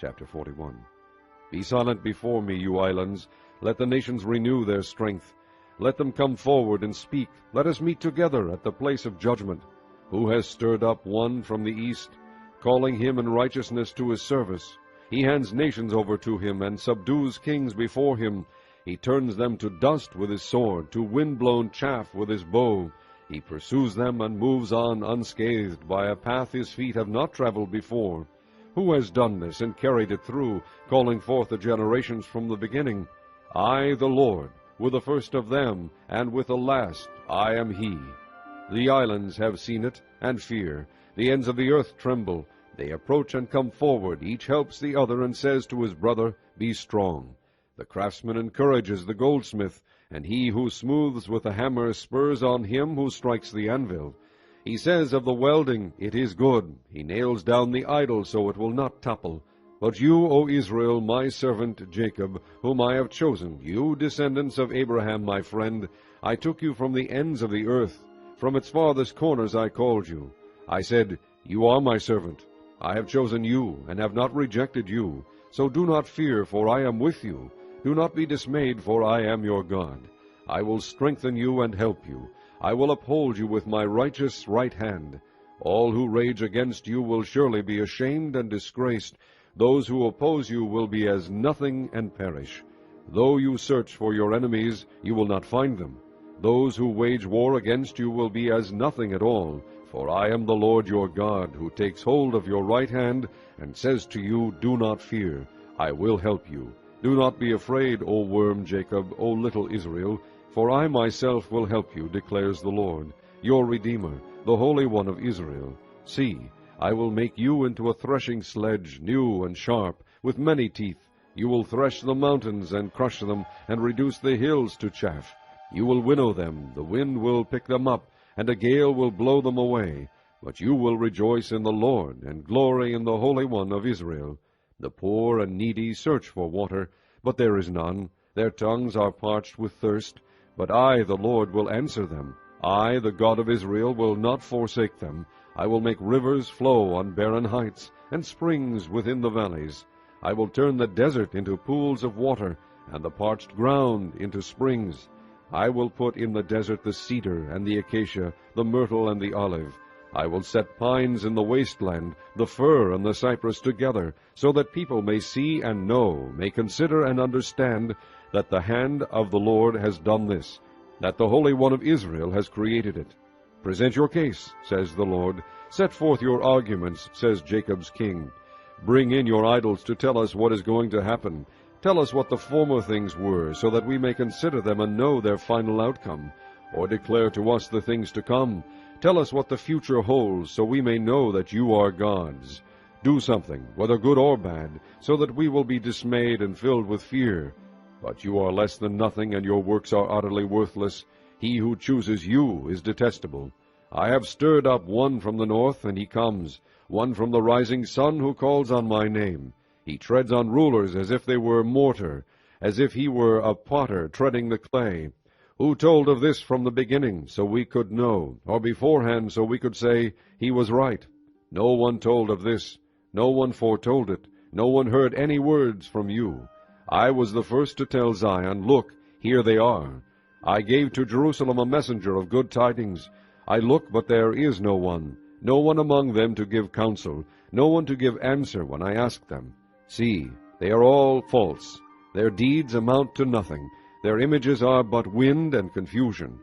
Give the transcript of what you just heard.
Chapter 41. Be silent before me, you islands. Let the nations renew their strength. Let them come forward and speak. Let us meet together at the place of judgment. Who has stirred up one from the east, calling him in righteousness to his service? He hands nations over to him, and subdues kings before him. He turns them to dust with his sword, to wind-blown chaff with his bow. He pursues them and moves on unscathed by a path his feet have not traveled before. Who has done this and carried it through, calling forth the generations from the beginning? I, the Lord, with the first of them, and with the last, I am he. The islands have seen it, and fear. The ends of the earth tremble. They approach and come forward. Each helps the other, and says to his brother, Be strong. The craftsman encourages the goldsmith, and he who smooths with the hammer spurs on him who strikes the anvil. He says of the welding, It is good. He nails down the idol so it will not topple. But you, O Israel, my servant Jacob, whom I have chosen, you descendants of Abraham, my friend, I took you from the ends of the earth. From its farthest corners I called you. I said, You are my servant. I have chosen you, and have not rejected you. So do not fear, for I am with you. Do not be dismayed, for I am your God. I will strengthen you and help you. I will uphold you with my righteous right hand. All who rage against you will surely be ashamed and disgraced. Those who oppose you will be as nothing and perish. Though you search for your enemies, you will not find them. Those who wage war against you will be as nothing at all. For I am the Lord your God, who takes hold of your right hand, and says to you, Do not fear, I will help you. Do not be afraid, O worm Jacob, O little Israel, for I myself will help you, declares the Lord, your Redeemer, the Holy One of Israel. See, I will make you into a threshing sledge, new and sharp, with many teeth. You will thresh the mountains and crush them, and reduce the hills to chaff. You will winnow them, the wind will pick them up, and a gale will blow them away. But you will rejoice in the Lord, and glory in the Holy One of Israel. The poor and needy search for water, but there is none. Their tongues are parched with thirst. But I, the Lord, will answer them. I, the God of Israel, will not forsake them. I will make rivers flow on barren heights, and springs within the valleys. I will turn the desert into pools of water, and the parched ground into springs. I will put in the desert the cedar and the acacia, the myrtle and the olive. I will set pines in the wasteland, the fir and the cypress together, so that people may see and know, may consider and understand, that the hand of the Lord has done this, that the Holy One of Israel has created it. Present your case, says the Lord. Set forth your arguments, says Jacob's king. Bring in your idols to tell us what is going to happen. Tell us what the former things were, so that we may consider them and know their final outcome. Or declare to us the things to come. Tell us what the future holds, so we may know that you are gods. Do something, whether good or bad, so that we will be dismayed and filled with fear. But you are less than nothing, and your works are utterly worthless. He who chooses you is detestable. I have stirred up one from the north, and he comes, one from the rising sun who calls on my name. He treads on rulers as if they were mortar, as if he were a potter treading the clay. Who told of this from the beginning, so we could know, or beforehand, so we could say, He was right? No one told of this, no one foretold it, no one heard any words from you. I was the first to tell Zion, Look, here they are. I gave to Jerusalem a messenger of good tidings. I look, but there is no one among them to give counsel, no one to give answer when I ask them. See, they are all false. Their deeds amount to nothing. Their images are but wind and confusion.